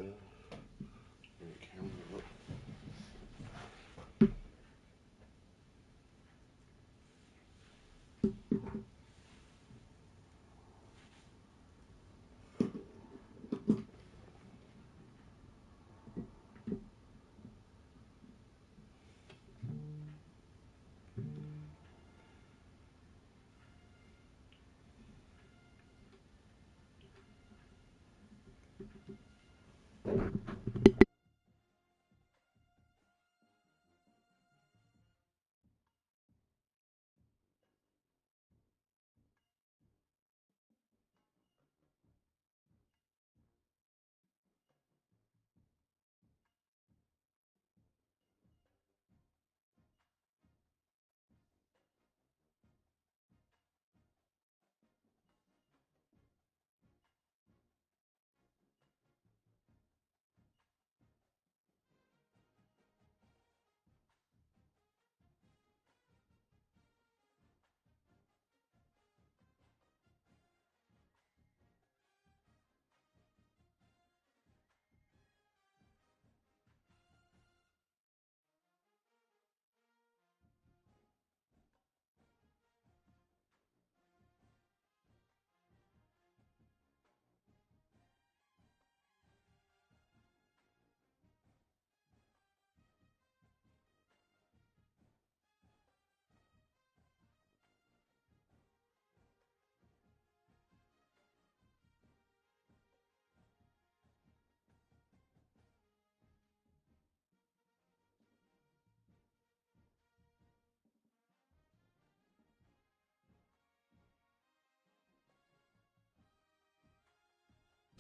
down. Bring the camera up.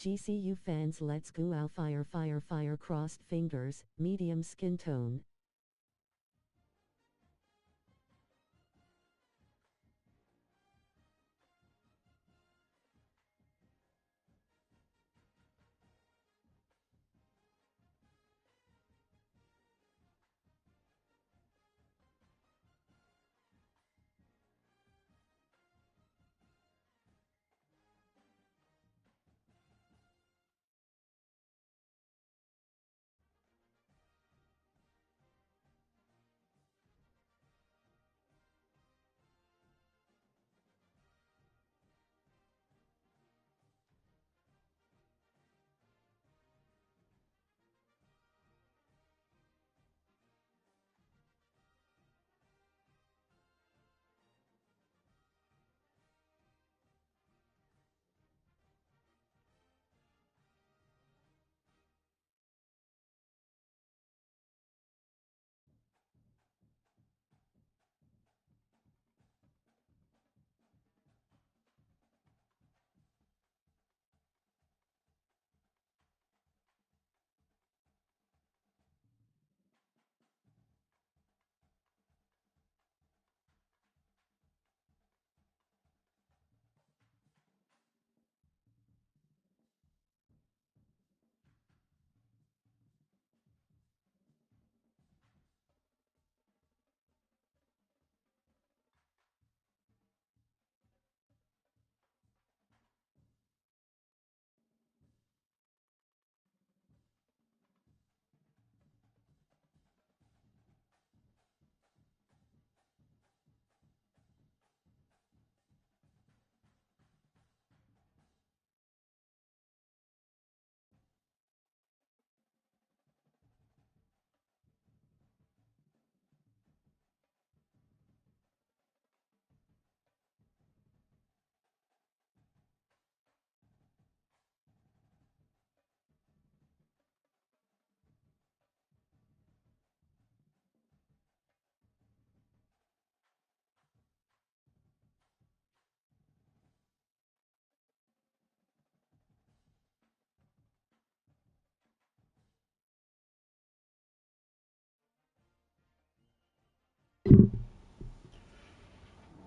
GCU fans, let's go out, fire, fire, fire, crossed fingers, medium skin tone.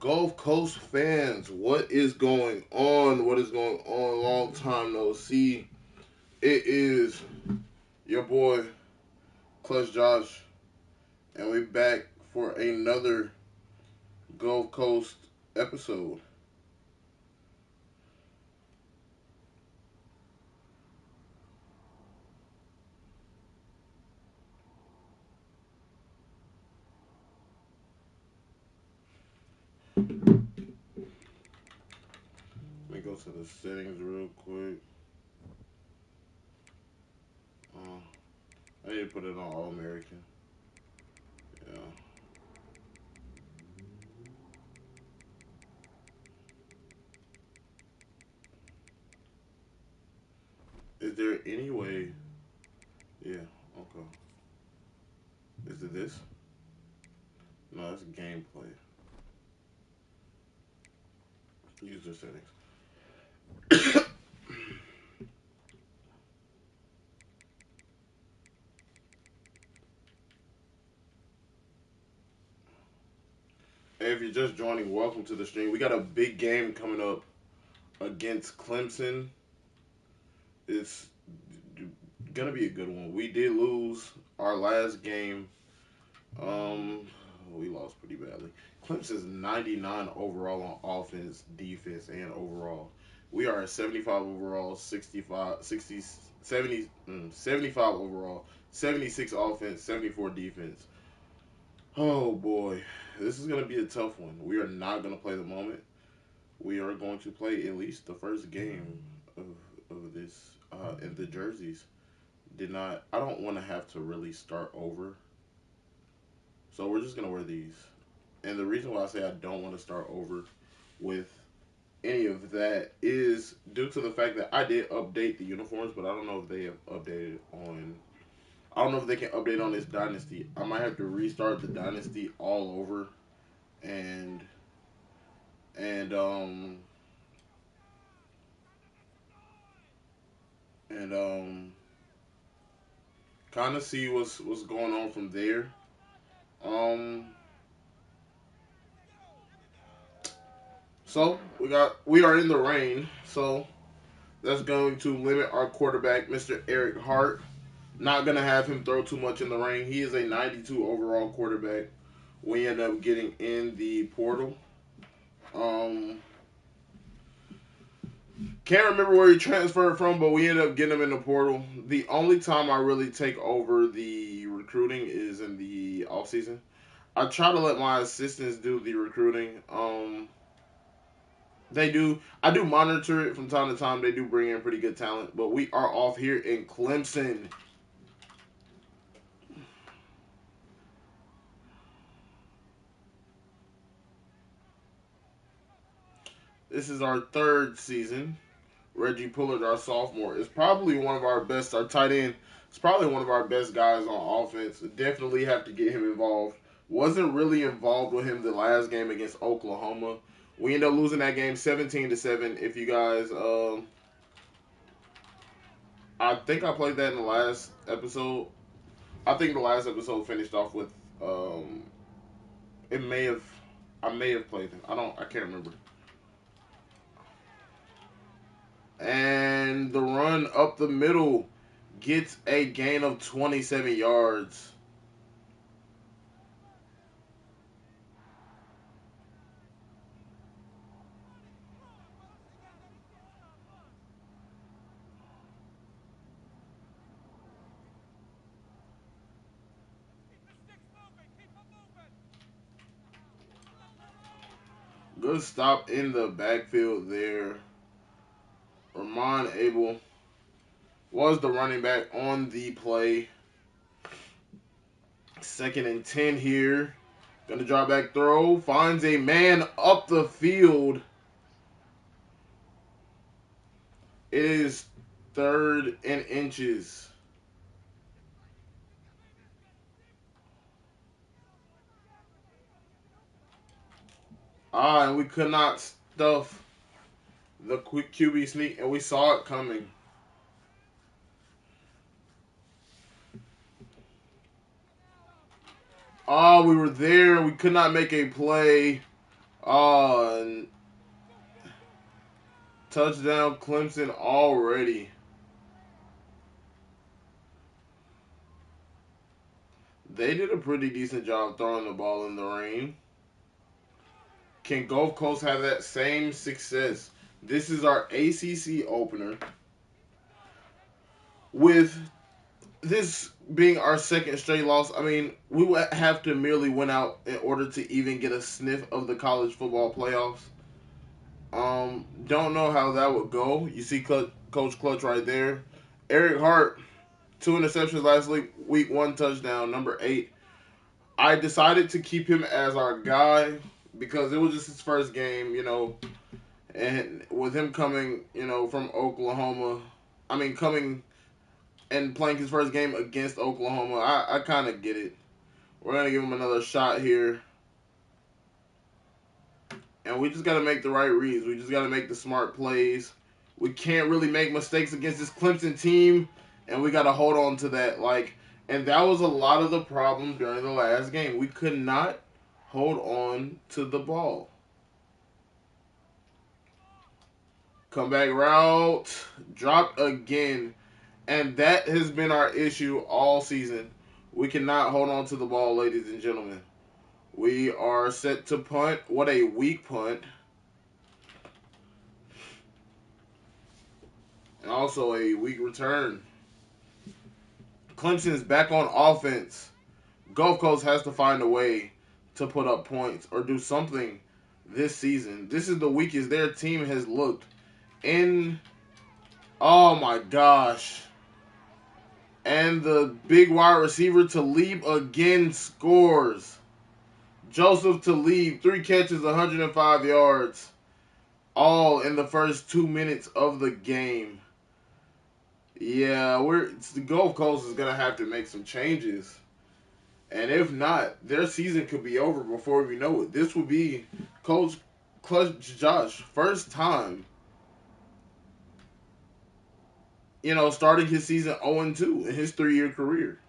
Gulf Coast fans, what is going on? What is going on? Long time no see. It is your boy, Clutch Josh, and we back for another Gulf Coast episode. Let me go to the settings real quick. I need to put it on All American. Yeah. Is there any way? Yeah. Okay. Is it this? No, it's gameplay. User settings. Hey, if you're just joining, welcome to the stream. We got a big game coming up against Clemson. It's gonna be a good one. We did lose our last game. Um, we lost pretty badly. Clemson's 99 overall on offense, defense, and overall. We are at 75 overall, 65, 60, 70, 75 overall, 76 offense, 74 defense. Oh boy, this is gonna be a tough one. We are not gonna play the moment. We are going to play at least the first game of this. And the jerseys did not. I don't want to have to really start over, so we're just gonna wear these. And the reason why I say I don't want to start over with any of that is due to the fact that I did update the uniforms, but I don't know if they have updated on. I don't know if they can update on this Dynasty. I might have to restart the Dynasty all over, and and um and kind of see what's going on from there. Um, so we are in the rain, so that's going to limit our quarterback, Mr. Eric Hart. Not gonna have him throw too much in the rain. He is a 92 overall quarterback. We end up getting in the portal. Um, can't remember where he transferred from, but we ended up getting him in the portal. The only time I really take over the recruiting is in the off season. I try to let my assistants do the recruiting. They do. I do monitor it from time to time. They do bring in pretty good talent, but we are off here in Clemson. This is our third season. Reggie Pullard, our sophomore, is probably one of our best. Our tight end is probably one of our best guys on offense. Definitely have to get him involved. Wasn't really involved with him the last game against Oklahoma. We ended up losing that game 17-7. If you guys, I think I played that in the last episode. I think the last episode finished off with, it may have, I may have played it. I can't remember. And the run up the middle gets a gain of 27 yards. Good stop in the backfield there. Ramon Abel was the running back on the play. 2nd and 10 here. Gonna drop back throw. Finds a man up the field. It is 3rd and inches. And we could not stuff the quick QB sneak, and we saw it coming. We were there. We could not make a play. And touchdown Clemson already. They did a pretty decent job throwing the ball in the rain. Can Gulf Coast have that same success? This is our ACC opener with this being our second straight loss, I mean, we would have to merely win out in order to even get a sniff of the college football playoffs. Don't know how that would go. You see Coach Clutch right there. Eric Hart, 2 interceptions last week, 1 touchdown, number 8. I decided to keep him as our guy because it was just his first game, and with him coming, from Oklahoma, I mean, coming and playing his first game against Oklahoma, I kind of get it. We're going to give him another shot here. And we just got to make the right reads. We just got to make the smart plays. We can't really make mistakes against this Clemson team, and we got to hold on to that. And that was a lot of the problem during the last game. We could not hold on to the ball. Comeback route, dropped again. And that has been our issue all season. We cannot hold on to the ball, ladies and gentlemen. We are set to punt. What a weak punt. And also a weak return. Clemson is back on offense. Gulf Coast has to find a way to put up points or do something this season. This is the weakest their team has looked in. Oh my gosh. And the big wide receiver Talib again scores. Joseph Talib, 3 catches, 105 yards, all in the first 2 minutes of the game. Yeah, the Gulf Coast is gonna have to make some changes, and if not, their season could be over before we know it. This will be Coach Clutch Josh first time, starting his season 0-2 in his 3-year career.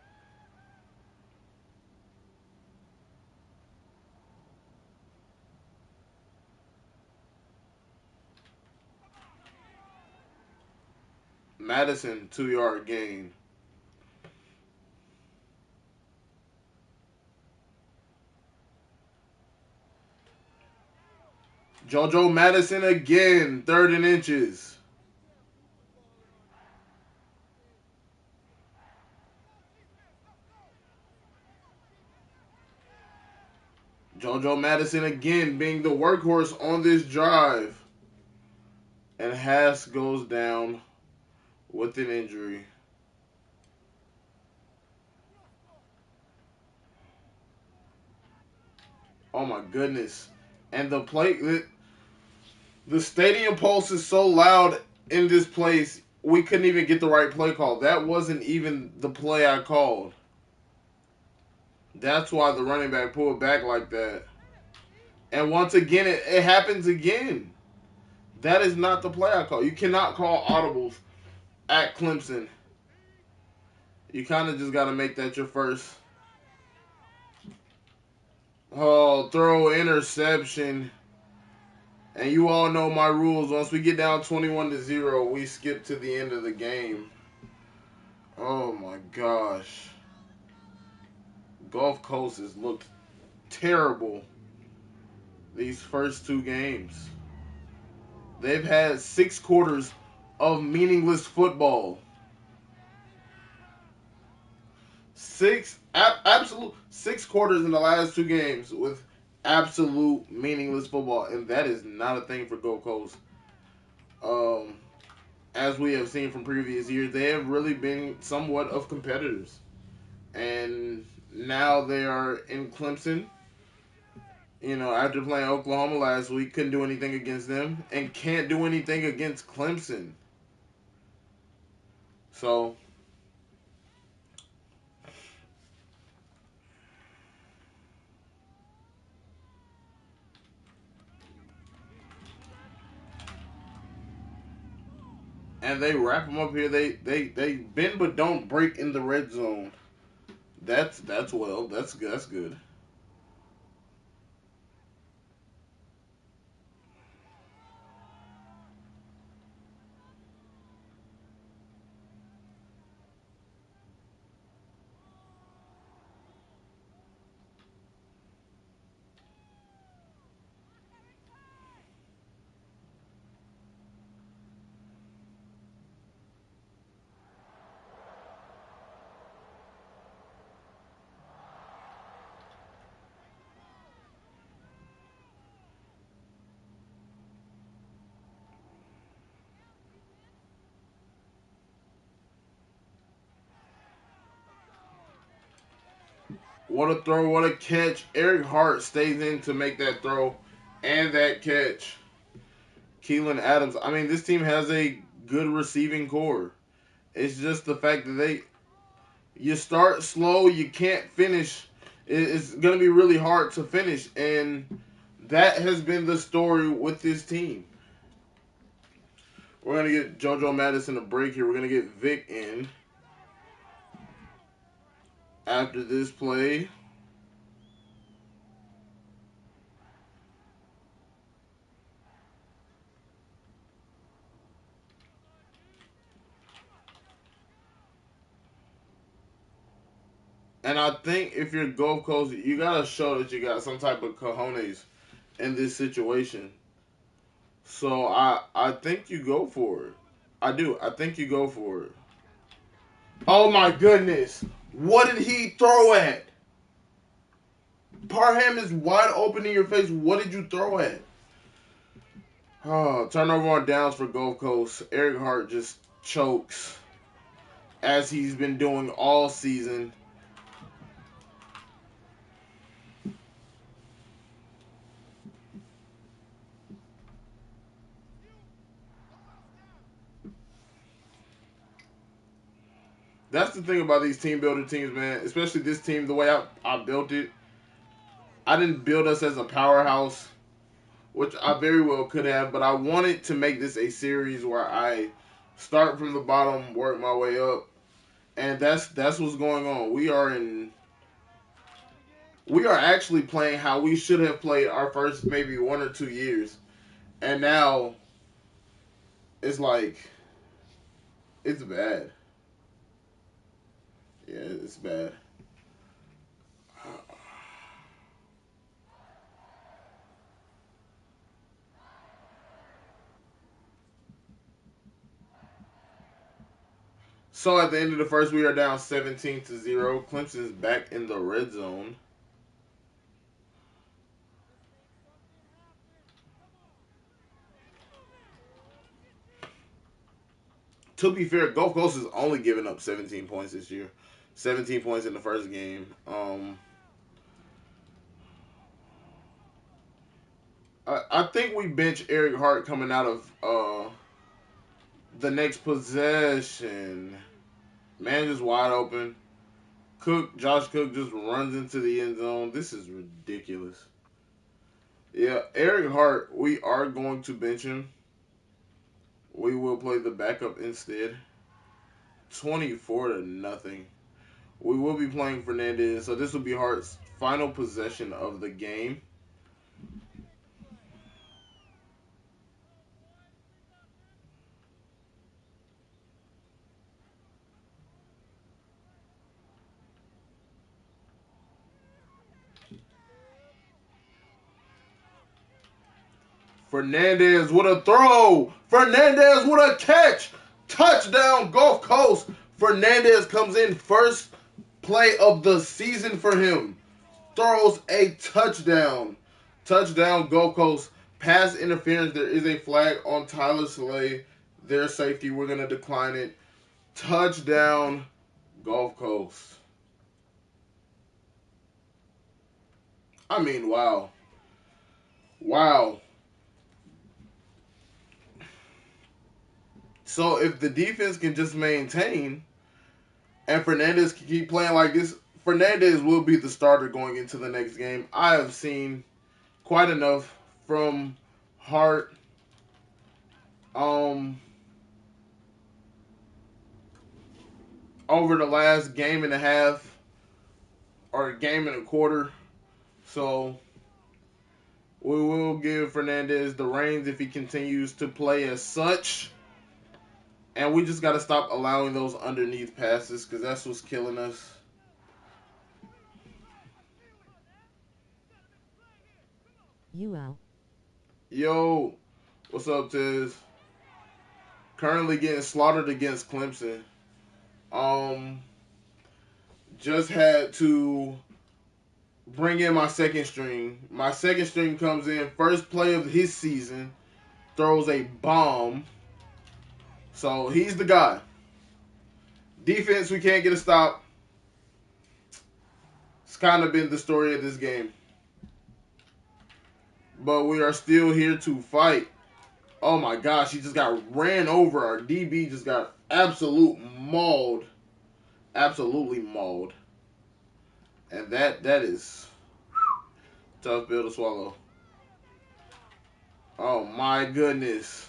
Madison, 2-yard gain. JoJo Madison again, 3rd and inches. JoJo Madison again being the workhorse on this drive. And Haas goes down with an injury. Oh my goodness. And the stadium pulse is so loud in this place, we couldn't even get the right play call. That wasn't even the play I called. That's why the running back pulled back like that. And once again, it happens again. That is not the play I call. You cannot call audibles at Clemson. You kind of just got to make that your first. Oh, throw interception. And you all know my rules. Once we get down 21-0, we skip to the end of the game. Oh my gosh. Gulf Coast has looked terrible these first 2 games. They've had 6 quarters of meaningless football. Absolute 6 quarters in the last 2 games with absolute meaningless football, and that is not a thing for Gulf Coast. As we have seen from previous years, they have really been somewhat of competitors. And now they are in Clemson. After playing Oklahoma last week, couldn't do anything against them and can't do anything against Clemson. So, and they wrap them up here. They bend but don't break in the red zone. That's well. That's good. That's good. What a throw, what a catch. Eric Hart stays in to make that throw and that catch. Keelan Adams. I mean, this team has a good receiving core. It's just the fact that you start slow, you can't finish. It's going to be really hard to finish. And that has been the story with this team. We're going to get JoJo Madison a break here. We're going to get Vic in after this play. And I think if you're Gulf Coast, you got to show that you got some type of cojones in this situation. So I think you go for it. I do. I think you go for it. Oh my goodness. What did he throw at? Parham is wide open in your face. What did you throw at? Oh, turnover on downs for Gulf Coast. Eric Hart just chokes as he's been doing all season. That's the thing about these team builder teams, man. Especially this team, the way I built it. I didn't build us as a powerhouse, which I very well could have, but I wanted to make this a series where I start from the bottom, work my way up, and that's what's going on. We are actually playing how we should have played our first maybe 1 or 2 years, and now it's like it's bad. Yeah, it's bad. So at the end of the first, we are down 17-0. Clemson's back in the red zone. To be fair, Gulf Coast has only given up 17 points this year. 17 points in the first game. I think we bench Eric Hart coming out of the next possession. Man just wide open. Josh Cook just runs into the end zone. This is ridiculous. Yeah, Eric Hart, we are going to bench him. We will play the backup instead. 24-0. We will be playing Fernandez, so this will be Hart's final possession of the game. Fernandez with a throw. Fernandez with a catch. Touchdown, Gulf Coast. Fernandez comes in first play of the season for him. Throws a touchdown. Touchdown, Gulf Coast. Pass interference. There is a flag on Tyler Slay. Their safety. We're going to decline it. Touchdown, Gulf Coast. I mean, wow. Wow. So if the defense can just maintain and Fernandez can keep playing like this, Fernandez will be the starter going into the next game. I have seen quite enough from Hart. Over the last game and a half or a game and a quarter. So we will give Fernandez the reins if he continues to play as such. And we just got to stop allowing those underneath passes because that's what's killing us. Yo, what's up, Tiz? Currently getting slaughtered against Clemson. Just had to bring in my second string. My second string comes in first play of his season, throws a bomb. So he's the guy. Defense, we can't get a stop. It's kind of been the story of this game. But we are still here to fight. Oh my gosh, he just got ran over. Our DB just got absolutely mauled. Absolutely mauled. And that is tough pill to swallow. Oh my goodness.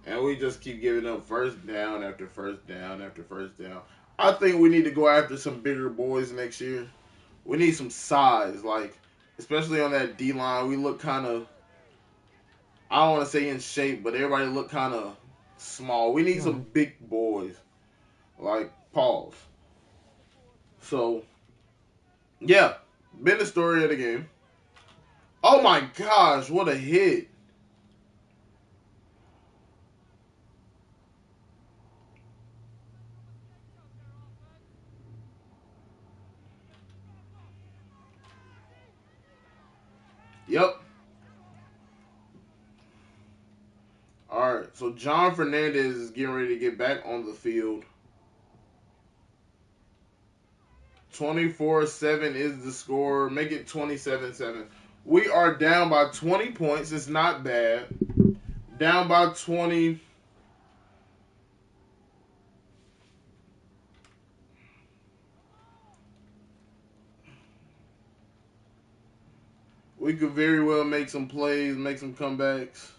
And we just keep giving up first down after first down after first down. I think we need to go after some bigger boys next year. We need some size, like, especially on that D-line. We look kind of, I don't want to say in shape, but everybody look kind of small. We need some big boys, like Pauls. So, yeah, been the story of the game. Oh my gosh, what a hit. Yep. All right, so John Fernandez is getting ready to get back on the field. 24-7 is the score. Make it 27-7. We are down by 20 points. It's not bad. Down by 20. We could very well make some plays, make some comebacks.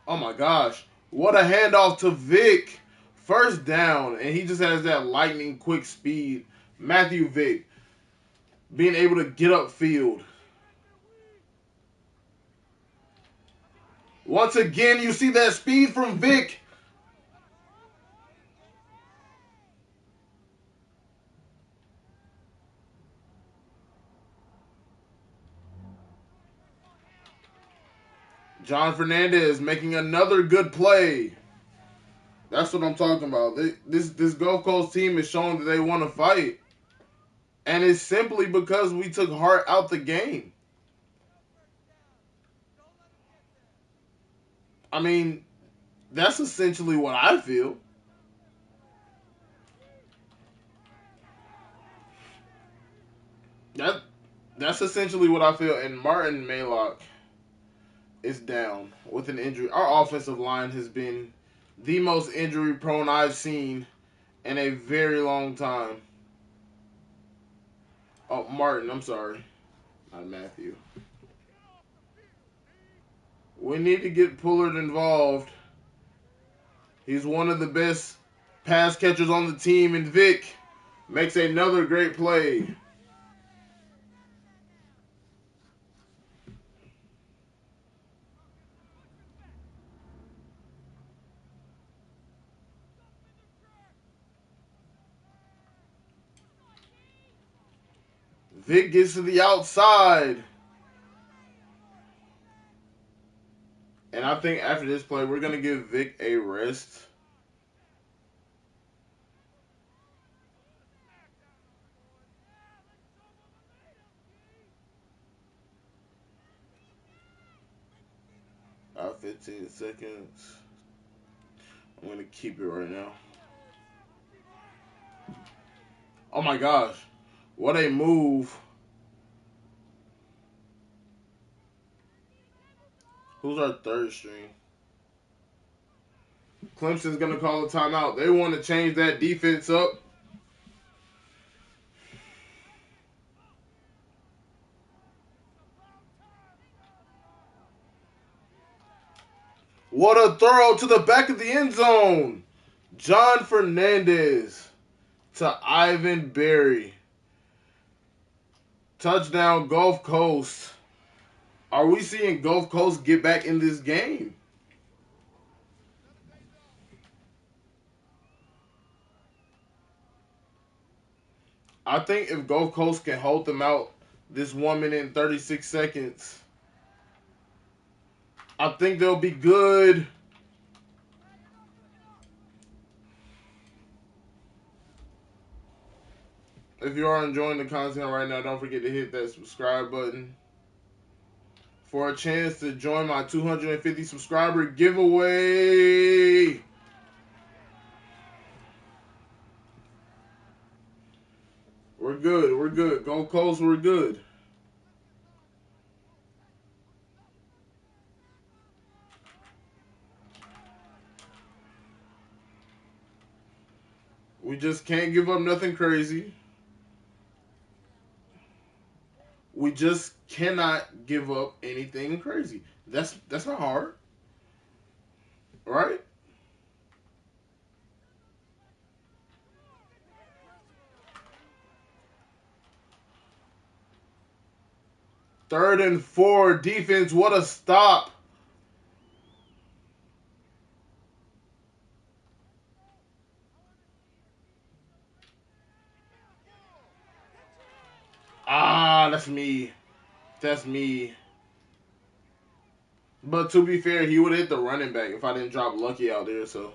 Oh my gosh. What a handoff to Vic. First down, and he just has that lightning quick speed. Matthew Vick being able to get upfield. Once again, you see that speed from Vic. John Fernandez making another good play. That's what I'm talking about. This Gulf Coast team is showing that they want to fight. And it's simply because we took heart out the game. I mean, that's essentially what I feel. That's essentially what I feel. And Martin Maylock is down with an injury. Our offensive line has been the most injury prone I've seen in a very long time. Oh, Martin, I'm sorry. Not Matthew. We need to get Pullard involved. He's one of the best pass catchers on the team, and Vic makes another great play. Vic gets to the outside. And I think after this play, we're going to give Vic a rest. About 15 seconds. I'm going to keep it right now. Oh my gosh. What a move. Who's our third string? Clemson's going to call a timeout. They want to change that defense up. What a throw to the back of the end zone. John Fernandez to Ivan Berry. Touchdown Gulf Coast. Are we seeing Gulf Coast get back in this game? I think if Gulf Coast can hold them out this 1 minute and 36 seconds, I think they'll be good. If you are enjoying the content right now, don't forget to hit that subscribe button for a chance to join my 250 subscriber giveaway. We're good. We're good. Go close. We're good. We just can't give up nothing crazy. We just cannot give up anything crazy. That's not hard, right? Third and 4, defense. What a stop! Ah, that's me. That's me. But to be fair, he would have hit the running back if I didn't drop Lucky out there. So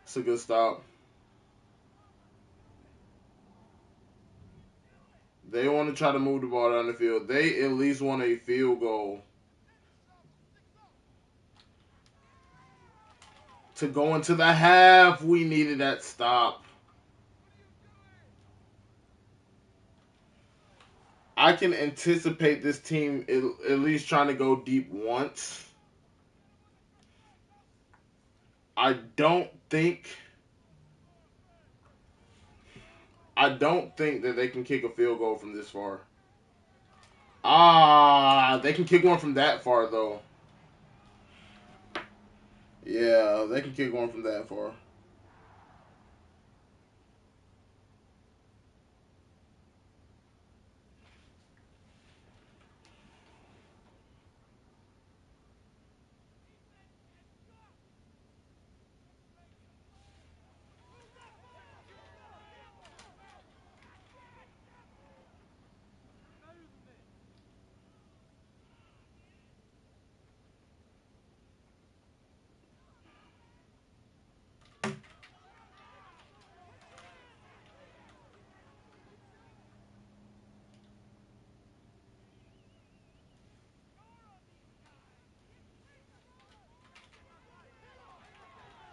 it's a good stop. They want to try to move the ball down the field. They at least want a field goal to go into the half. We needed that stop. I can anticipate this team at least trying to go deep once. I don't think I don't think that they can kick a field goal from this far. Ah, they can kick one from that far though. Yeah, they can kick one from that far.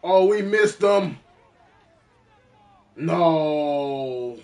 Oh, we missed them. No.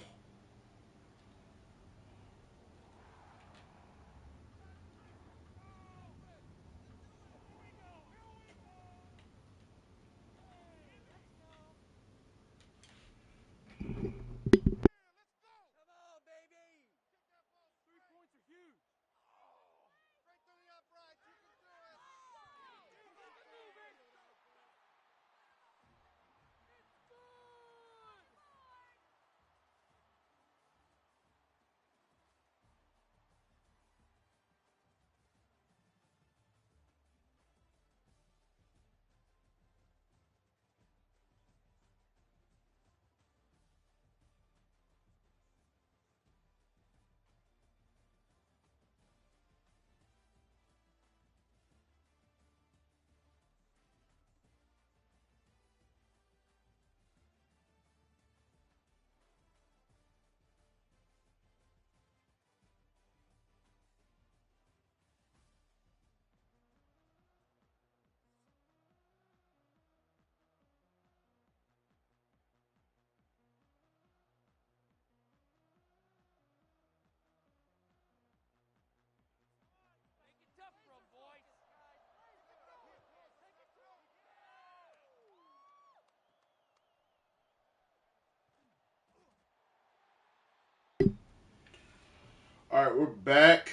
All right, we're back.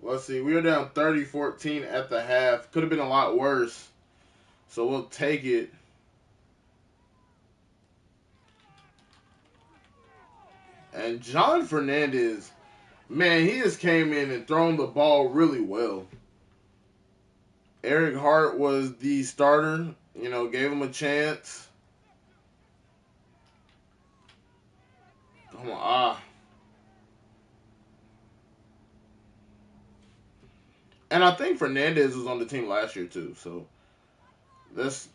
Let's see. We were down 30-14 at the half. Could have been a lot worse. So we'll take it. And John Fernandez, man, he just came in and thrown the ball really well. Eric Hart was the starter. Gave him a chance. Come on, And I think Fernandez was on the team last year too. So that's.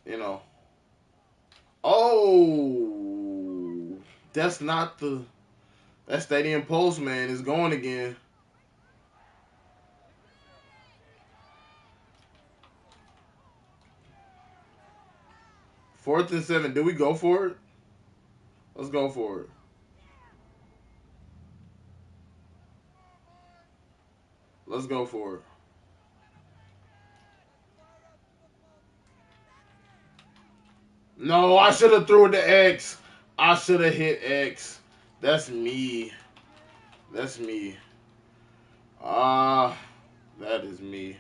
Oh, that's not the. That Stadium Pulse man is going again. 4th and 7. Did we go for it? Let's go for it. Let's go for it. No, I should have threw it to X. I should have hit X. That's me. That's me. That is me.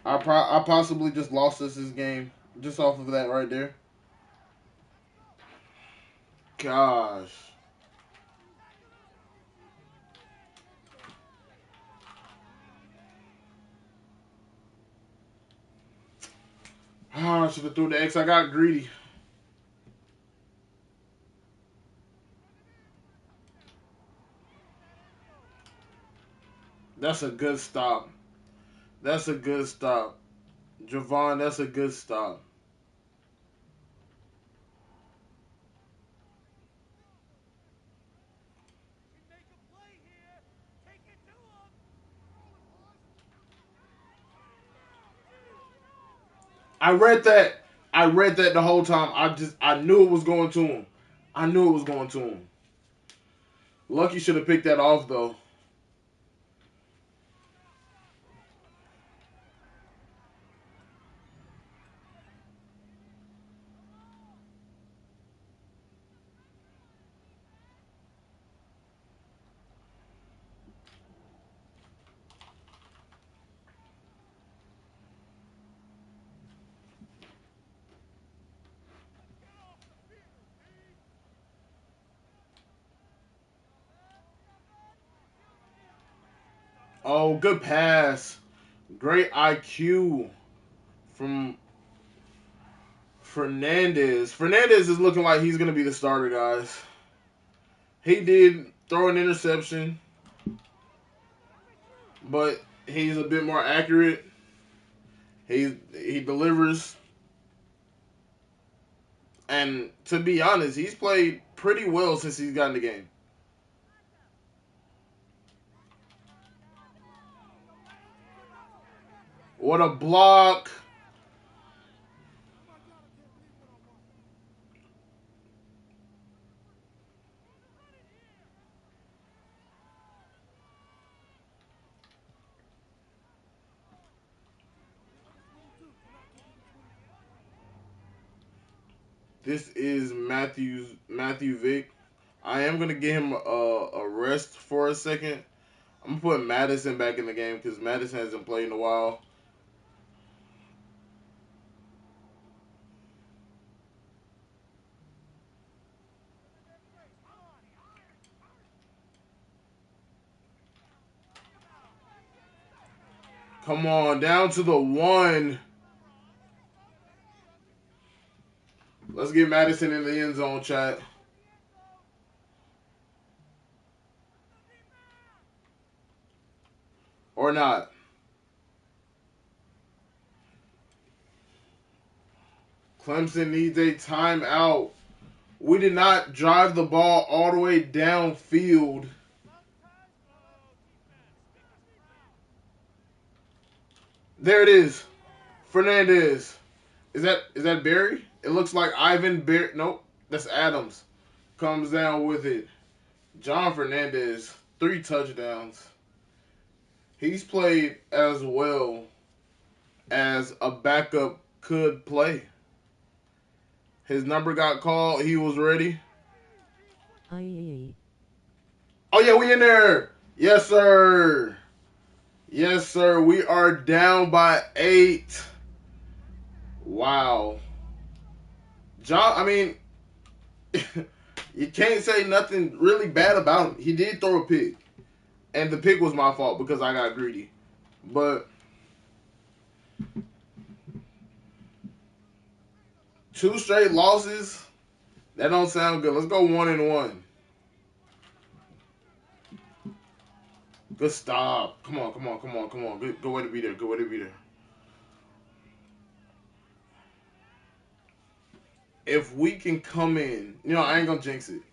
I possibly just lost us this game just off of that right there. Gosh. I should have threw the X. I got greedy. That's a good stop. That's a good stop. Javon, that's a good stop. I read that. I read that the whole time. I knew it was going to him. I knew it was going to him. Lucky should have picked that off though. Oh, good pass. Great IQ from Fernandez. Fernandez is looking like he's going to be the starter, guys. He did throw an interception, but he's a bit more accurate. He delivers. And to be honest, he's played pretty well since he's gotten the game. What a block. This is Matthew Vick. I am gonna give him a rest for a second. I'm gonna put Madison back in the game because Madison hasn't played in a while. Come on, down to the 1. Let's get Madison in the end zone, chat. Or not. Clemson needs a timeout. We did not drive the ball all the way downfield. There it is. Fernandez. Is that Barry? It looks like Ivan Barry. Nope, that's Adams. Comes down with it. John Fernandez, 3 touchdowns. He's played as well as a backup could play. His number got called. He was ready. Aye. Oh, yeah, we in there. Yes, sir. Yes, sir. We are down by 8. Wow. John, I mean, you can't say nothing really bad about him. He did throw a pick. And the pick was my fault because I got greedy. But 2 straight losses, that don't sound good. Let's go 1-1. Good stop. Come on. Good way to be there. Good way to be there. If we can come in, I ain't gonna jinx it.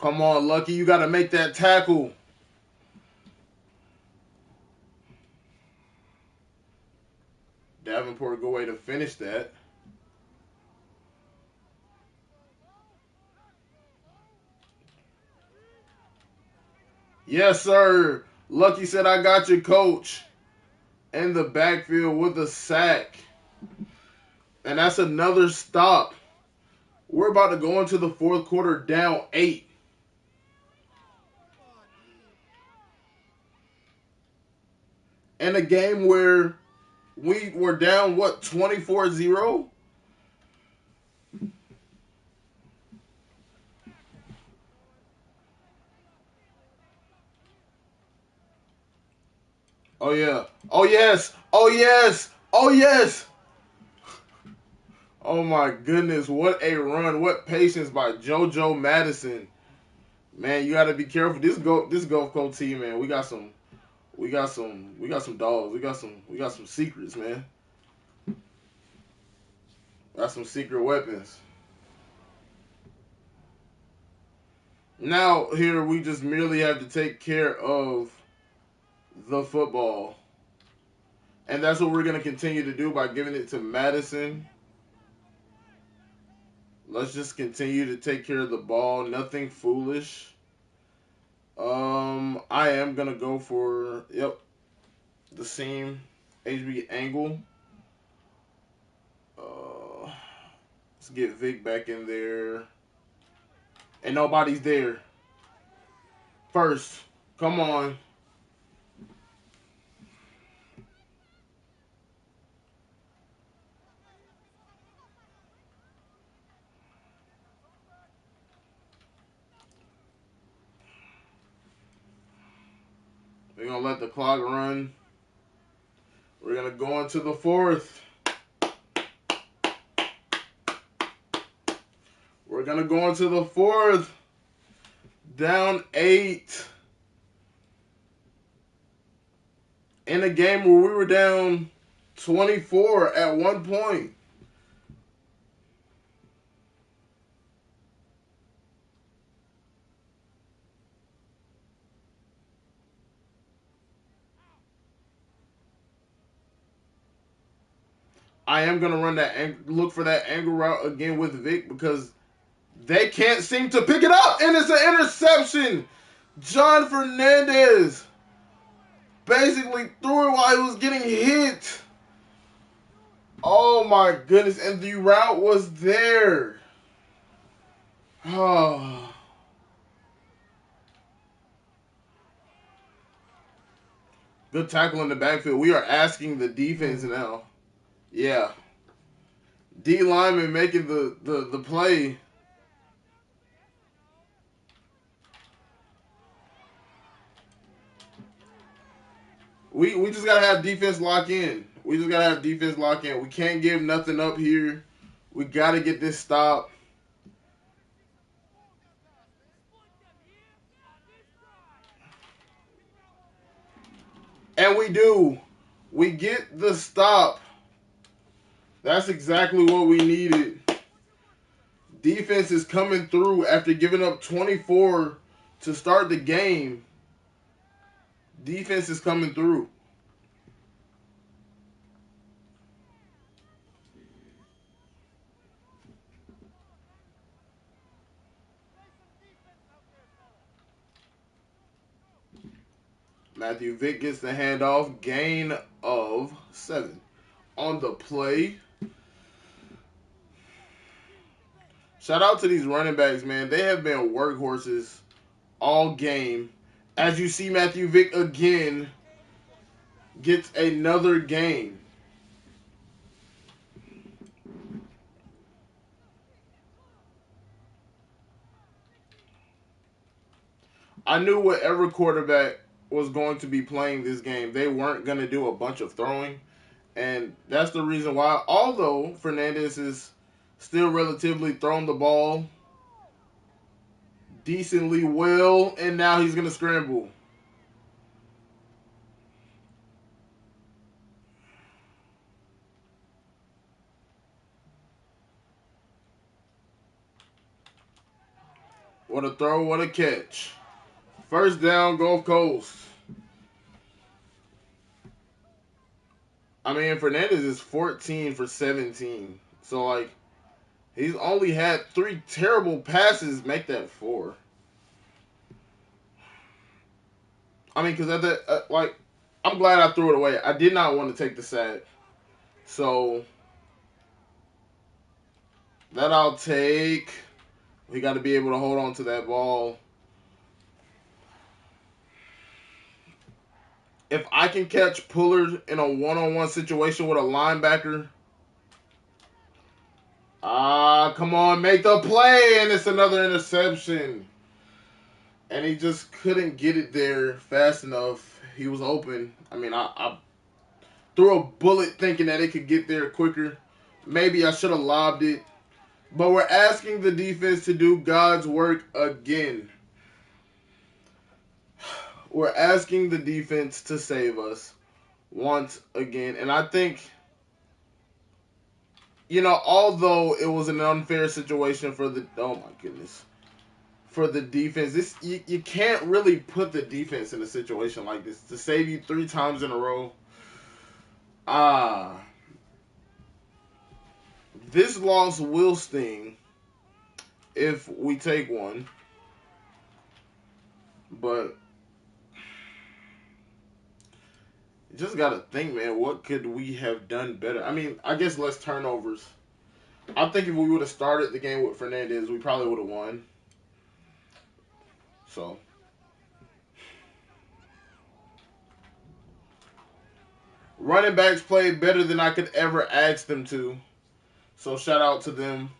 Come on, Lucky. You got to make that tackle. Davenport, good way to finish that. Yes, sir. Lucky said, I got you, coach. In the backfield with a sack. And that's another stop. We're about to go into the fourth quarter down 8. In a game where we were down, what, 24-0? Oh, yeah. Oh, yes. Oh, yes. Oh, yes. Oh, my goodness. What a run. What patience by JoJo Madison. Man, you got to be careful. This Gulf Coast team, man, we got some dogs. We got some secrets, man. Got some secret weapons. Now, here, we just merely have to take care of the football. And that's what we're going to continue to do by giving it to Madison. Let's just continue to take care of the ball. Nothing foolish. I am going to go for, the seam HB angle. Let's get Vic back in there. And nobody's there. First. Come on. We're going to let the clock run. We're going to go into the fourth. We're going to go into the fourth. Down 8. In a game where we were down 24 at one point. I am going to run that, look for that angle route again with Vic because they can't seem to pick it up. And it's an interception. John Fernandez basically threw it while he was getting hit. Oh my goodness. And the route was there. Oh. Good tackle in the backfield. We are asking the defense now. Yeah. D lineman making the play. We just gotta have defense lock in. We just gotta have defense lock in. We can't give nothing up here. We gotta get this stop. And we do. We get the stop. That's exactly what we needed. Defense is coming through after giving up 24 to start the game. Defense is coming through. Matthew Vick gets the handoff. Gain of 7. On the play. Shout out to these running backs, man. They have been workhorses all game. As you see, Matthew Vick again gets another game. I knew whatever quarterback was going to be playing this game, they weren't going to do a bunch of throwing. And that's the reason why, although Fernandez is still relatively throwing the ball decently well, and now he's going to scramble. What a throw, what a catch. First down, Gulf Coast. I mean, Fernandez is 14 for 17. So, like, he's only had 3 terrible passes. Make that 4. I mean, because like, I'm glad I threw it away. I did not want to take the sack. So, that I'll take. We got to be able to hold on to that ball. If I can catch Pullard in a one-on-one situation with a linebacker, come on, make the play, and it's another interception. And he just couldn't get it there fast enough. He was open. I mean, I threw a bullet thinking that it could get there quicker. Maybe I should have lobbed it. But we're asking the defense to do God's work again. We're asking the defense to save us once again. And I think, although it was an unfair situation for for the defense, you can't really put the defense in a situation like this to save you 3 times in a row. This loss will sting if we take one, but you just gotta think, man, what could we have done better? I mean, I guess less turnovers. I think if we would have started the game with Fernandez, we probably would have won. So, running backs played better than I could ever ask them to. So, shout out to them.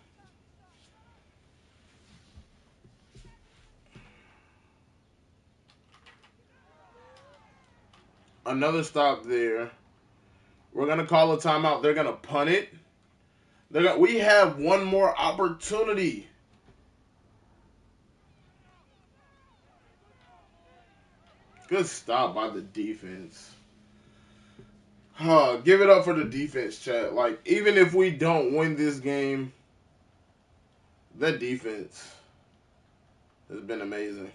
Another stop there. We're going to call a timeout. They're going to punt it. We have one more opportunity. Good stop by the defense. Give it up for the defense, chat. Like, even if we don't win this game, that defense has been amazing.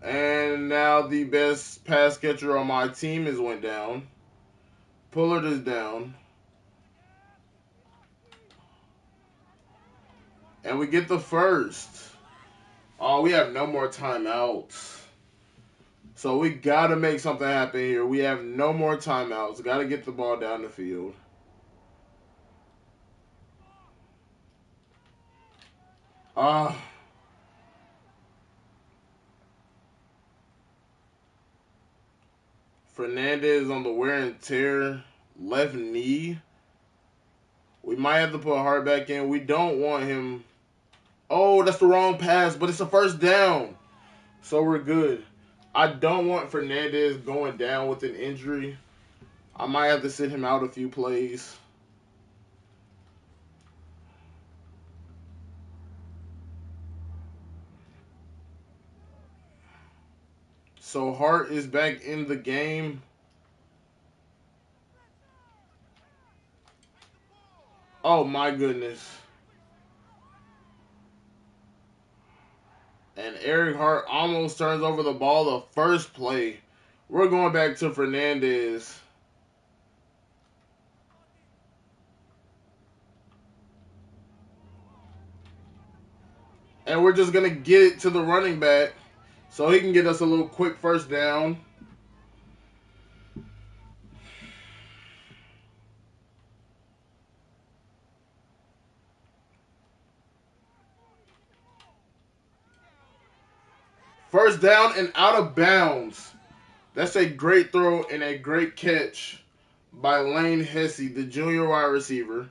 And now the best pass catcher on my team went down. Pullard is down. And we get the first. Oh, we have no more timeouts. So we got to make something happen here. We have no more timeouts. Got to get the ball down the field. Fernandez on the wear and tear left knee. We might have to put Hart back in. We don't want him. Oh, that's the wrong pass, but it's a first down. So we're good. I don't want Fernandez going down with an injury. I might have to sit him out a few plays. So Hart is back in the game. Oh my goodness. And Eric Hart almost turns over the ball the first play. We're going back to Fernandez. And we're just going to get it to the running back so he can get us a little quick first down. First down and out of bounds. That's a great throw and a great catch by Lane Hesse, the junior wide receiver.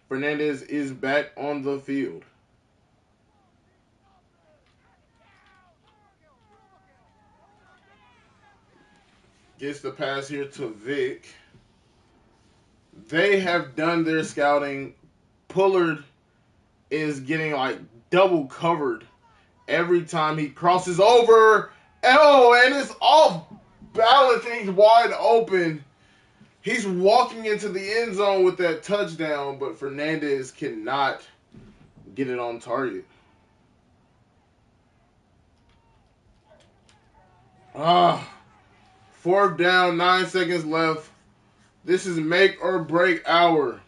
Fernandez is back on the field. Gets the pass here to Vic. They have done their scouting. Pullard is getting like double covered every time he crosses over. Oh, and it's off balance. He's wide open. He's walking into the end zone with that touchdown, but Fernandez cannot get it on target. Ah, fourth down, 9 seconds left. This is make or break hour.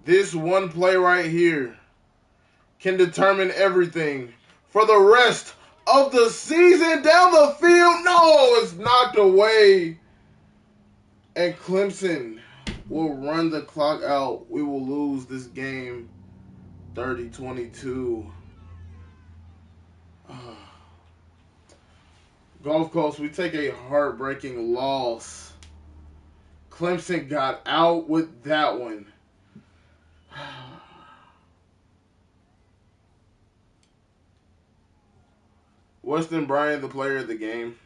This one play right here can determine everything for the rest of the season. Down the field. No, it's knocked away. And Clemson will run the clock out. We will lose this game 30-22. Gulf Coast, we take a heartbreaking loss. Clemson got out with that one. Weston Bryant, the player of the game.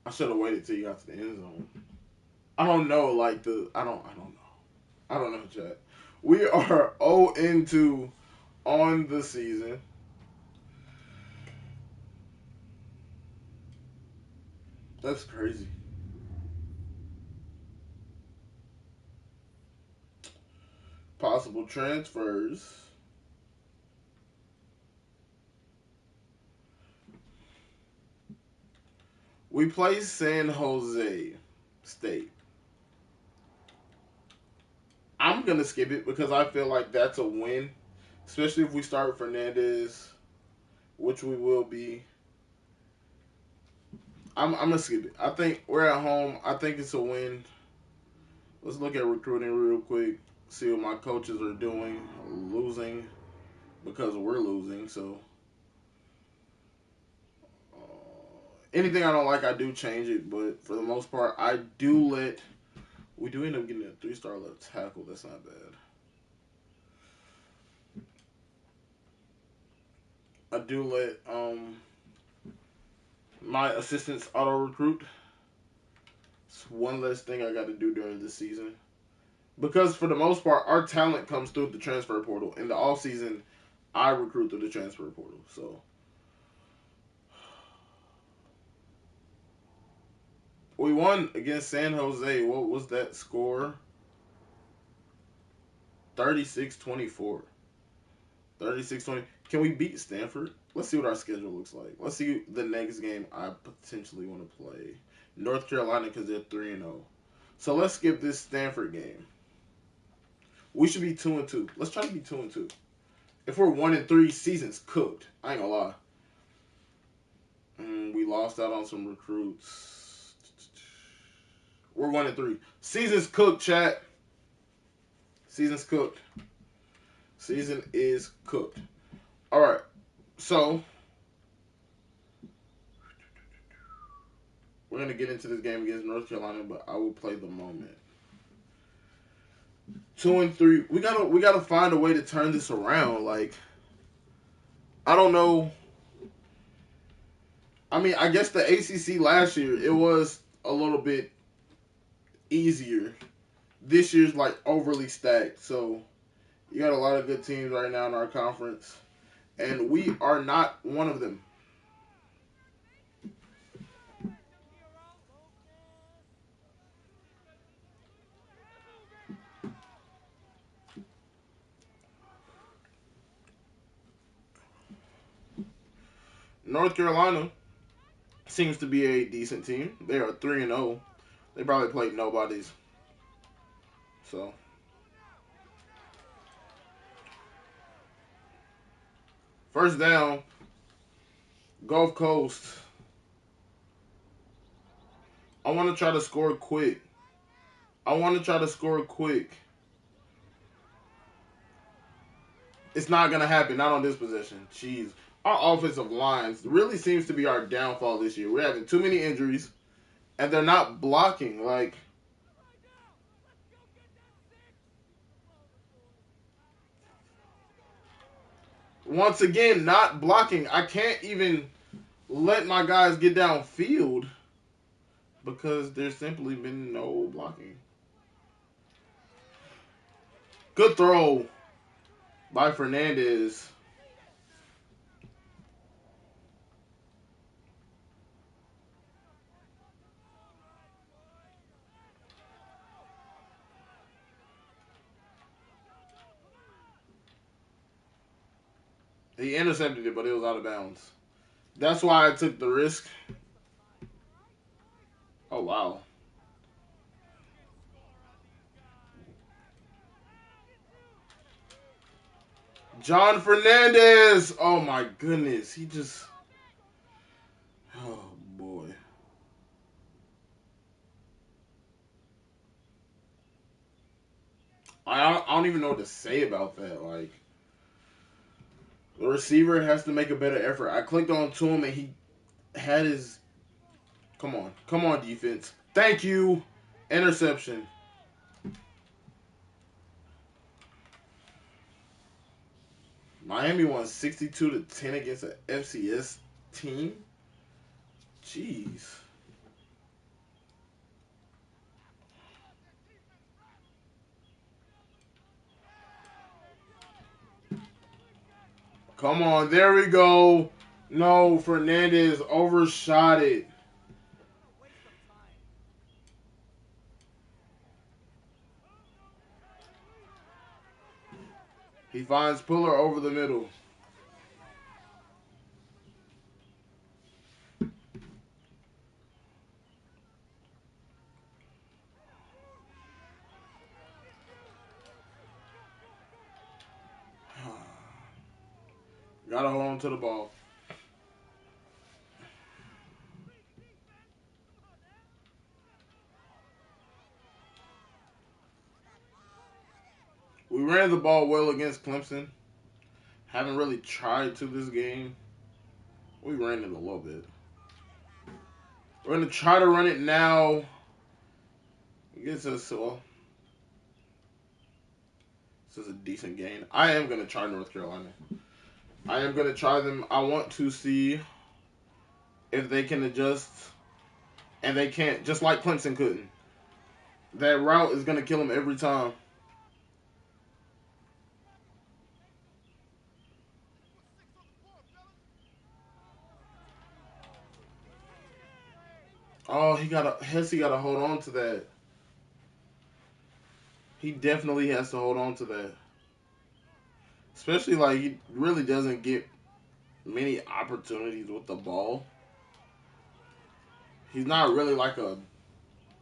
I should have waited till you got to the end zone. I don't know, I don't know. I don't know, Chad. We are 0-2 on the season. That's crazy. Possible transfers. We play San Jose State. I'm going to skip it because I feel like that's a win, especially if we start Fernandez, which we will be. I'm going to skip it. I think we're at home. I think it's a win. Let's look at recruiting real quick, see what my coaches are doing. Losing because we're losing, so anything I don't like, I do change it, but for the most part, I do let. We do end up getting a 3-star left tackle. That's not bad. I do let my assistants auto recruit. It's one less thing I got to do during this season. Because for the most part, our talent comes through the transfer portal. In the off season, I recruit through the transfer portal. So we won against San Jose. What was that score? 36-24. 36-20. Can we beat Stanford? Let's see what our schedule looks like. Let's see the next game I potentially want to play. North Carolina because they're 3-0. So let's skip this Stanford game. We should be 2-2. Let's try to be 2-2. If we're 1-3, season's cooked. I ain't gonna lie. We lost out on some recruits. We're 1-3. Season's cooked, chat. Season's cooked. Season is cooked. All right. So we're gonna get into this game against North Carolina, but I will play the moment. 2-3. We gotta find a way to turn this around. Like, I don't know. I mean, I guess the ACC last year it was a little bit easier. This year's like overly stacked. So you got a lot of good teams right now in our conference, and we are not one of them. North Carolina seems to be a decent team. They are 3-0. They probably played nobodies. So first down, Gulf Coast. I want to try to score quick. It's not gonna happen. Not on this possession. Jeez, our offensive lines really seems to be our downfall this year. We're having too many injuries, and they're not blocking. Like, once again, not blocking. I can't even let my guys get downfield because there's simply been no blocking. Good throw by Fernandez. He intercepted it, but it was out of bounds. That's why I took the risk. Oh, wow. John Fernandez. Oh, my goodness. He just... Oh, boy. I don't even know what to say about that. Like, the receiver has to make a better effort. I clicked on to him, and he had his... Come on. Come on, defense. Thank you. Interception. Miami won 62-10 against an FCS team. Jeez. Come on, there we go. No, Fernandez overshot it. He finds Puller over the middle. Gotta hold on to the ball. We ran the ball well against Clemson. Haven't really tried to this game. We ran it a little bit. We're going to try to run it now. It gets us, well, this is a decent gain. I am going to try North Carolina. I am going to try them. I want to see if they can adjust. And they can't, just like Clemson couldn't. That route is going to kill them every time. Oh, Hesse got to hold on to that. He definitely has to hold on to that. Especially like he really doesn't get many opportunities with the ball. He's not really like a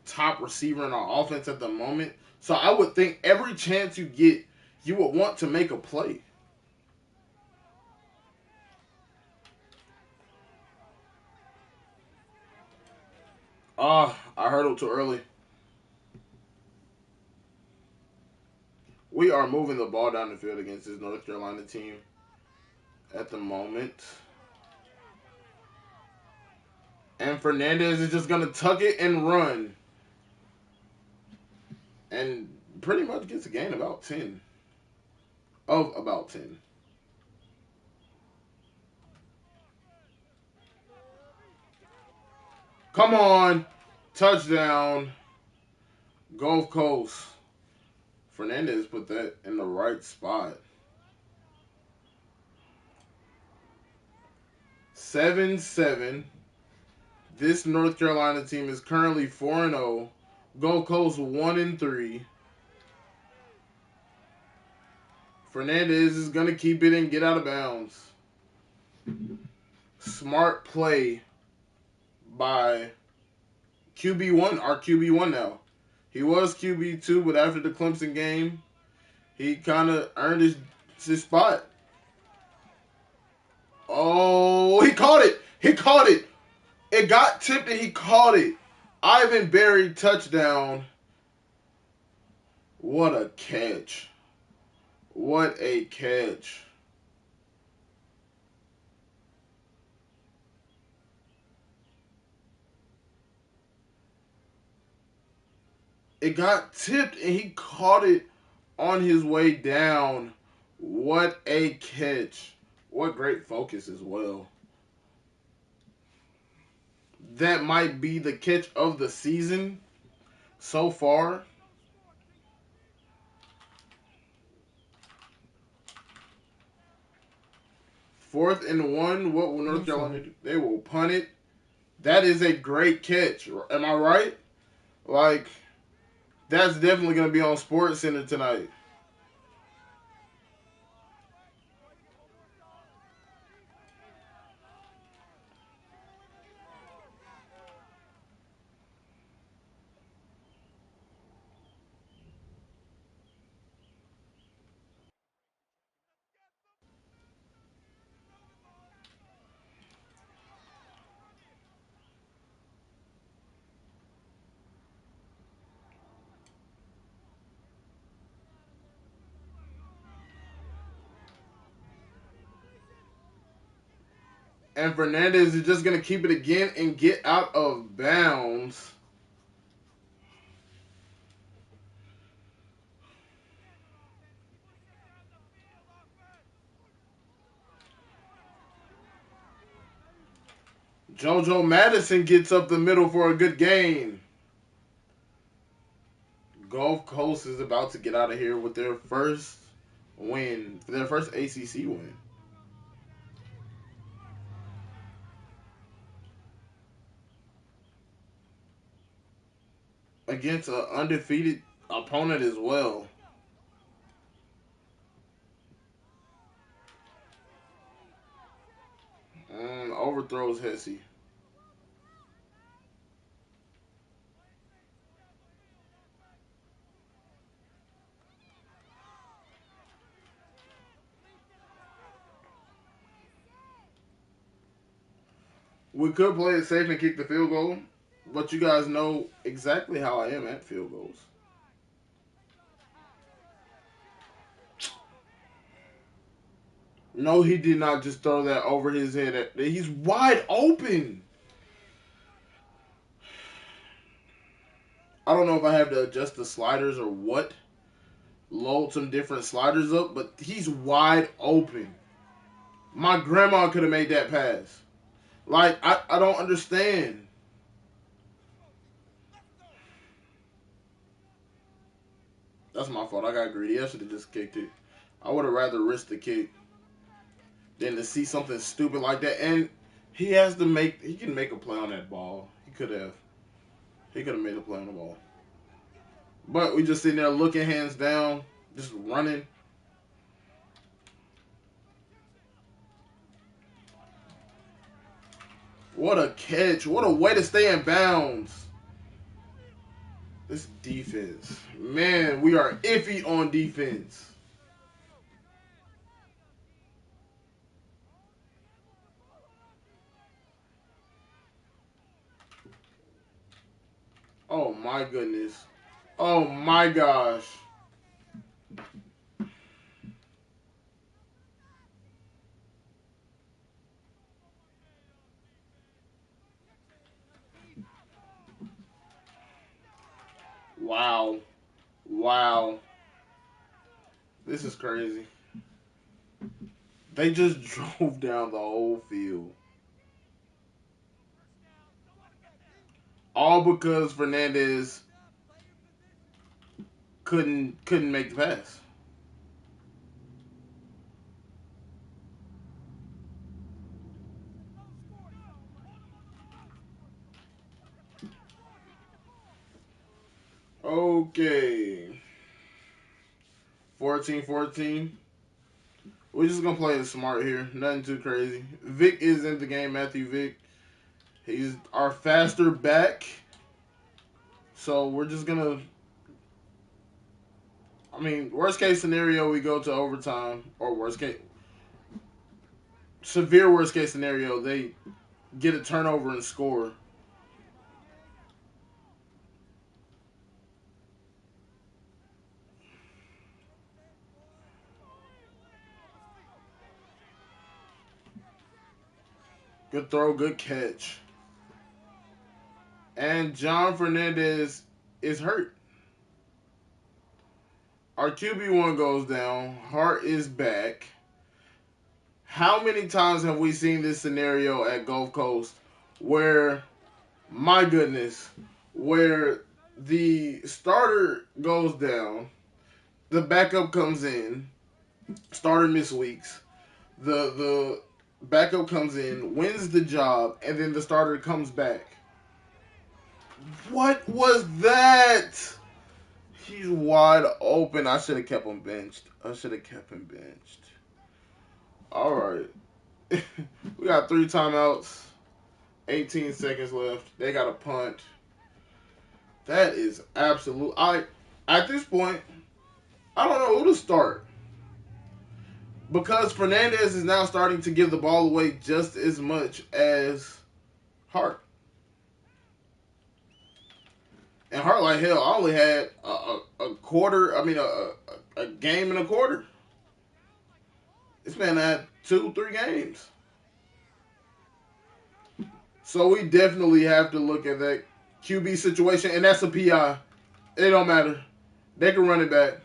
top receiver in our offense at the moment. So I would think every chance you get, you would want to make a play. I hurdled too early. We are moving the ball down the field against this North Carolina team at the moment. And Fernandez is just going to tuck it and run. And pretty much gets a gain about 10. Of about 10. Come on. Touchdown. Gulf Coast. Fernandez put that in the right spot. 7-7. This North Carolina team is currently 4-0. Gulf Coast 1-3. Fernandez is going to keep it and get out of bounds. Smart play by QB1, our QB1 now. He was QB2, but after the Clemson game, he kind of earned his spot. Oh, he caught it. He caught it. It got tipped and he caught it. Ivan Berry touchdown. What a catch. What a catch. It got tipped and he caught it on his way down. What a catch. What great focus as well. That might be the catch of the season so far. Fourth and 1. What will North Carolina do? They will punt it. That is a great catch. Am I right? Like, that's definitely going to be on SportsCenter tonight. And Fernandez is just going to keep it again and get out of bounds. JoJo Madison gets up the middle for a good gain. Gulf Coast is about to get out of here with their first win, their first ACC win. Against an undefeated opponent as well. Overthrows Hesse. We could play it safe and kick the field goal, but you guys know exactly how I am at field goals. No, he did not just throw that over his head. He's wide open. I don't know if I have to adjust the sliders or what. Load some different sliders up, but he's wide open. My grandma could have made that pass. Like, I don't understand. That's my fault. I got greedy. I should have just kicked it. I would have rather risked the kick than to see something stupid like that. And he has to make. He can make a play on that ball. He could have. He could have made a play on the ball. But we just sitting there looking hands down, just running. What a catch. What a way to stay in bounds. This defense. Man, we are iffy on defense. Oh my goodness. Oh my gosh. Wow. Wow. This is crazy. They just drove down the whole field. All because Fernandez couldn't make the pass. Okay. 14-14. We're just gonna play it smart here. Nothing too crazy. Vic is in the game, Matthew Vic. He's our faster back. So we're just gonna, I mean, worst case scenario, we go to overtime, or severe worst case scenario, they get a turnover and score. Good throw, good catch. And John Fernandez is hurt. Our QB1 goes down. Hart is back. How many times have we seen this scenario at Gulf Coast where, my goodness, where the starter goes down, the backup comes in, starter miss weeks, the backup comes in, wins the job, and then the starter comes back. What was that? He's wide open. I should have kept him benched. All right. We got 3 timeouts. 18 seconds left. They got a punt. That is absolute. At this point, I don't know who to start. Because Fernandez is now starting to give the ball away just as much as Hart. And Hart, like hell, I only had a quarter. I mean, a game and a quarter. This man had 2-3 games. So we definitely have to look at that QB situation, and that's a PI. It don't matter. They can run it back.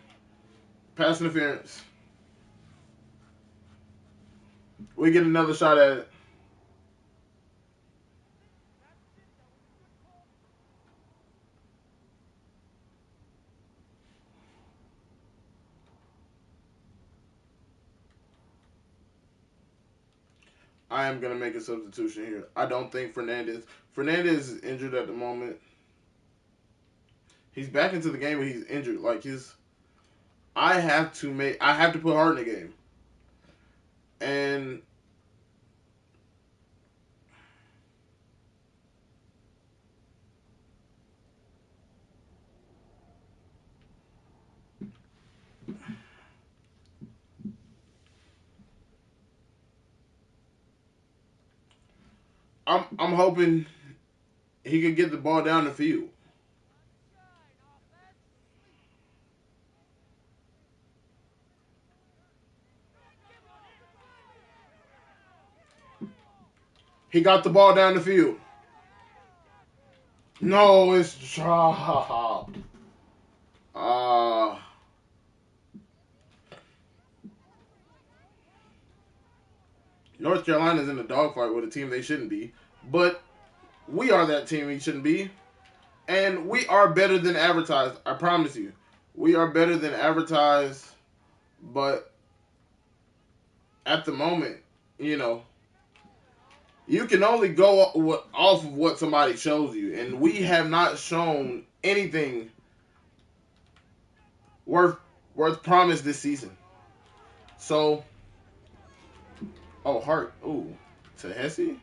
Pass interference. We get another shot at it. I am gonna make a substitution here. I don't think Fernandez is injured at the moment. He's back into the game, but he's injured. Like his, I have to put Hart in the game, and I'm hoping he could get the ball down the field. He got the ball down the field. No, it's dropped. Uh, North Carolina's in a dogfight with a team they shouldn't be, but we are that team we shouldn't be, and we are better than advertised. I promise you, we are better than advertised. But at the moment, you know, you can only go off of what somebody shows you, and we have not shown anything worth promise this season. So, oh, Hart, ooh, to Hesse.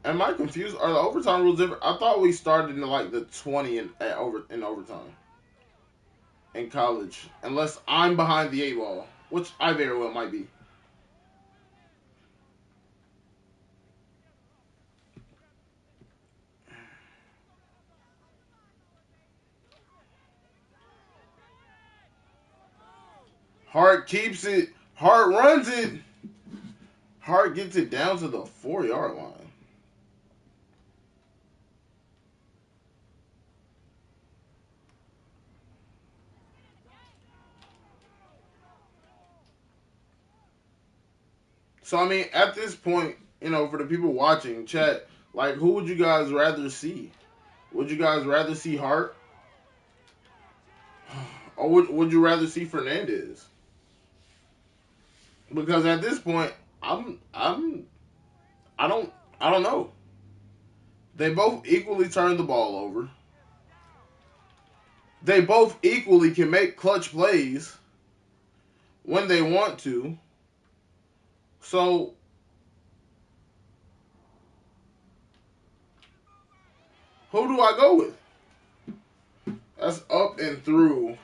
Am I confused? Are the overtime rules different? I thought we started in like the 20 in overtime in college, unless I'm behind the eight ball, which I very well might be. Hart keeps it. Hart runs it. Hart gets it down to the 4 yard line. So I mean, at this point, you know, for the people watching, chat, like, who would you guys rather see? Would you guys rather see Hart, or would you rather see Fernandez? Because at this point, I'm I don't I don't know. They both equally turn the ball over. They both equally can make clutch plays when they want to. So who do I go with? That's up and through.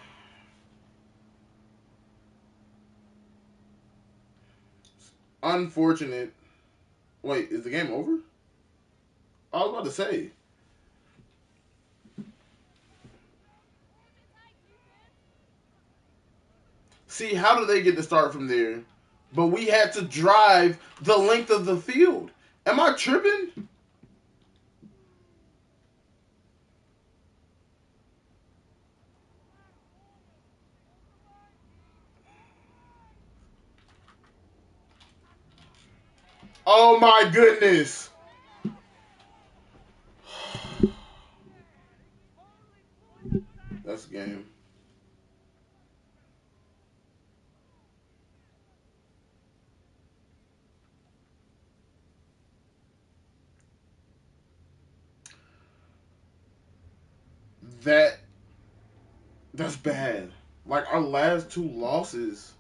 Unfortunate. Wait, is the game over? I was about to say. See, how do they get to start from there? But we had to drive the length of the field. Am I tripping? Oh my goodness. That's a game. That that's bad. Like our last two losses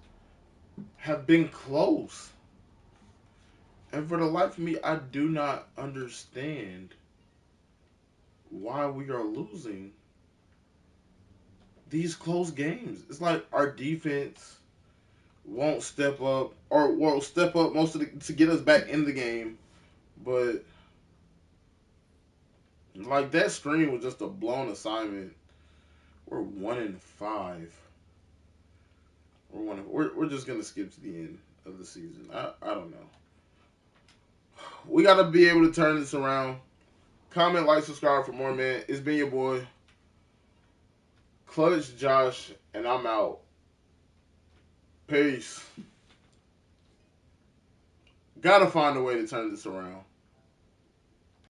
have been close. And for the life of me, I do not understand why we are losing these close games. It's like our defense won't step up or will step up most of to get us back in the game. But like that screen was just a blown assignment. We're 1-5. We're just gonna skip to the end of the season. I don't know. We got to be able to turn this around. Comment, like, subscribe for more, man. It's been your boy, Clutch Josh, and I'm out. Peace. Gotta find a way to turn this around.